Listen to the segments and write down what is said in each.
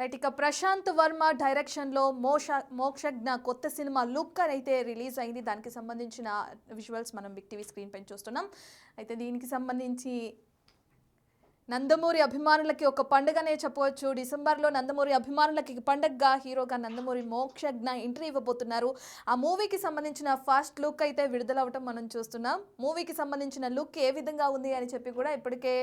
Right. ఇక ప్రశాంత్ వర్మ డైరెక్షన్లో మోక్షజ్ఞ కొత్త సినిమా లుక్ అయితే రిలీజ్ అయింది. దానికి సంబంధించిన విజువల్స్ మనం బిగ్ టీవీ స్క్రీన్ పైన చూస్తున్నాం. అయితే దీనికి సంబంధించి నందమూరి అభిమానులకి ఒక పండుగనే చెప్పవచ్చు. డిసెంబర్లో నందమూరి అభిమానులకి పండుగగా హీరోగా నందమూరి మోక్షజ్ఞ ఎంట్రీ ఇవ్వబోతున్నారు. ఆ మూవీకి సంబంధించిన ఫస్ట్ లుక్ అయితే విడుదలవటం మనం చూస్తున్నాం. మూవీకి సంబంధించిన లుక్ ఏ విధంగా ఉంది అని చెప్పి కూడా ఇప్పటికే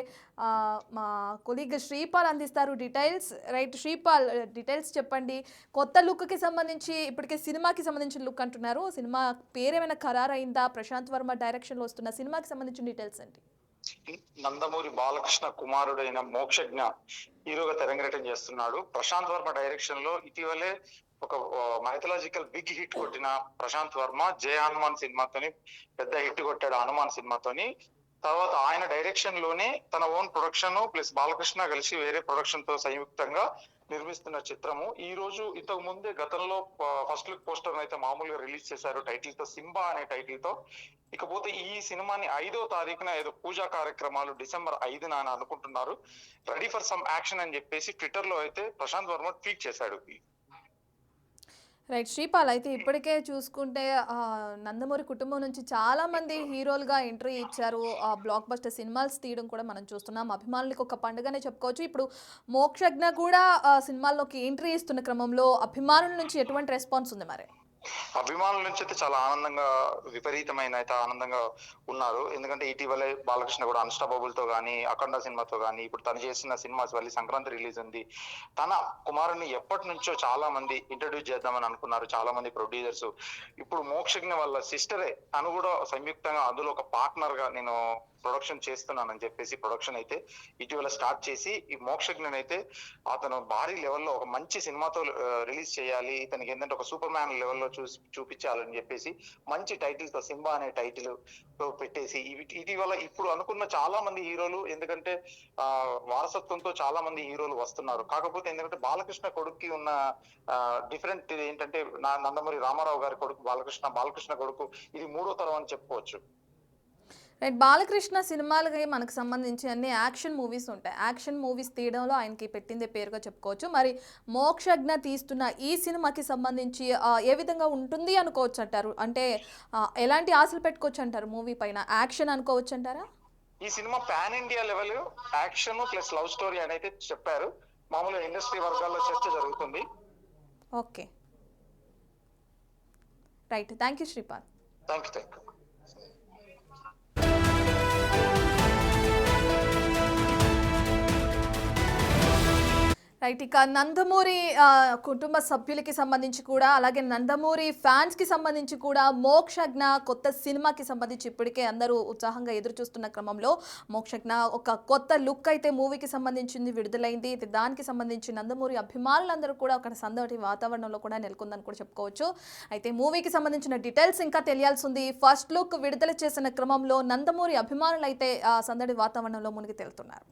మా కొలీగ్ శ్రీపాల్ అందిస్తారు డీటెయిల్స్. రైట్ శ్రీపాల్, డీటెయిల్స్ చెప్పండి. కొత్త లుక్కి సంబంధించి ఇప్పటికే సినిమాకి సంబంధించిన లుక్ అంటున్నారు. సినిమా పేరేమైనా ఖరారైందా? ప్రశాంత్ వర్మ డైరెక్షన్లో వస్తున్న సినిమాకి సంబంధించిన డీటెయిల్స్ ఏంటి? నందమూరి బాలకృష్ణ కుమారుడైన మోక్షజ్ఞ హీరోగా తెరంగేటం చేస్తున్నాడు. ప్రశాంత్ వర్మ డైరెక్షన్ లో ఇటీవలే ఒక మైథలాజికల్ బిగ్ హిట్ కొట్టిన ప్రశాంత్ వర్మ జయ హనుమాన్ సినిమాతోని పెద్ద హిట్ కొట్టాడు. హనుమాన్ సినిమాతోని తర్వాత ఆయన డైరెక్షన్ లోనే తన ఓన్ ప్రొడక్షన్ ప్లస్ బాలకృష్ణ కలిసి వేరే ప్రొడక్షన్ తో సంయుక్తంగా నిర్మిస్తున్న చిత్రము. ఈ రోజు ఇంతకు ముందే గతంలో ఫస్ట్ లుక్ పోస్టర్ అయితే మామూలుగా రిలీజ్ చేశారు టైటిల్ తో, సింబా అనే టైటిల్ తో. ఇకపోతే ఈ సినిమాని 5వ తారీఖున ఏదో పూజా కార్యక్రమాలు డిసెంబర్ 5న అని అనుకుంటున్నారు. రెడీ ఫర్ సమ్ యాక్షన్ అని చెప్పేసి ట్విట్టర్ లో అయితే ప్రశాంత్ వర్మ ట్వీట్ చేశాడు. రైట్ శ్రీపాల్, అయితే ఇప్పటికే చూసుకుంటే నందమూరి కుటుంబం నుంచి చాలామంది హీరోలుగా ఎంట్రీ ఇచ్చారు. బ్లాక్ బస్టర్ సినిమాలు తీయడం కూడా మనం చూస్తున్నాం. అభిమానులకు ఒక పండుగనే చెప్పుకోవచ్చు. ఇప్పుడు మోక్షజ్ఞ కూడా సినిమాల్లోకి ఎంట్రీ ఇస్తున్న క్రమంలో అభిమానుల నుంచి ఎటువంటి రెస్పాన్స్ ఉంది మరి? అభిమానుల నుంచి అయితే చాలా ఆనందంగా, విపరీతమైన అయితే ఆనందంగా ఉన్నారు. ఎందుకంటే ఇటీవలే బాలకృష్ణ కూడా అన్స్టాపబుల్ తో గానీ, అఖండ సినిమాతో గానీ, ఇప్పుడు తను చేసిన సినిమా మళ్ళీ సంక్రాంతి రిలీజ్ ఉంది. తన కుమారుని ఎప్పటి నుంచో చాలా మంది ఇంట్రడ్యూస్ చేద్దామని అనుకున్నారు, చాలా మంది ప్రొడ్యూసర్స్. ఇప్పుడు మోక్షజ్ఞ వాళ్ళ సిస్టరే తను కూడా సంయుక్తంగా అందులో ఒక పార్ట్నర్ గా నేను ప్రొడక్షన్ చేస్తున్నానని చెప్పేసి ప్రొడక్షన్ అయితే ఇటీవల స్టార్ట్ చేసి ఈ మోక్షజ్ఞని అయితే అతను భారీ లెవెల్లో ఒక మంచి సినిమాతో రిలీజ్ చేయాలి, ఇతనికి ఏంటంటే ఒక సూపర్ మ్యాన్ లెవెల్లో చూపించాలని చెప్పేసి మంచి టైటిల్ తో సింబా అనే టైటిల్ పెట్టేసి ఇటీవల ఇప్పుడు అనుకున్న చాలా మంది హీరోలు, ఎందుకంటే వారసత్వంతో చాలా మంది హీరోలు వస్తున్నారు. కాకపోతే ఎందుకంటే బాలకృష్ణ కొడుక్కి ఉన్న డిఫరెంట్ ఏంటంటే నందమూరి రామారావు గారి కొడుకు బాలకృష్ణ కొడుకు ఇది 3వ తరం అని చెప్పుకోవచ్చు. రైట్. బాలకృష్ణ సినిమాలకి మనకు సంబంధించి అన్ని యాక్షన్ మూవీస్ ఉంటాయి. యాక్షన్ మూవీస్ తీయడంలో ఆయనకి పెట్టిందే పేరుగా చెప్పుకోవచ్చు. మరి మోక్షజ్ఞ తీస్తున్న ఈ సినిమాకి సంబంధించి ఏ విధంగా ఉంటుంది అనుకోవచ్చు అంటారు? అంటే ఎలాంటి ఆశలు పెట్టుకోవచ్చు అంటారు మూవీ పైన? యాక్షన్ అనుకోవచ్చు అంటారా? ఈ cinema pan India level action plus love story అని అయితే చెప్పారు. మామూలుగా ఇండస్ట్రీ వర్గాల్లో చర్చ జరుగుతుంది. Okay, right. Thank you Sripal. Thank you. Right. ఇక నందమూరి కుటుంబ సభ్యులకి సంబంధించి కూడా, అలాగే నందమూరి ఫ్యాన్స్కి సంబంధించి కూడా మోక్షజ్ఞ కొత్త సినిమాకి సంబంధించి ఇప్పటికే అందరూ ఉత్సాహంగా ఎదురు చూస్తున్న క్రమంలో మోక్షజ్ఞ ఒక కొత్త లుక్ అయితే మూవీకి సంబంధించింది విడుదలైంది. దానికి సంబంధించి నందమూరి అభిమానులందరూ కూడా ఒక సందడి వాతావరణంలో కూడా నెలకొందని కూడా చెప్పుకోవచ్చు. అయితే మూవీకి సంబంధించిన డీటెయిల్స్ ఇంకా తెలియాల్సి ఉంది. ఫస్ట్ లుక్ విడుదల చేసిన క్రమంలో నందమూరి అభిమానులు అయితే సందడి వాతావరణంలో మునిగి తేలుతున్నారు.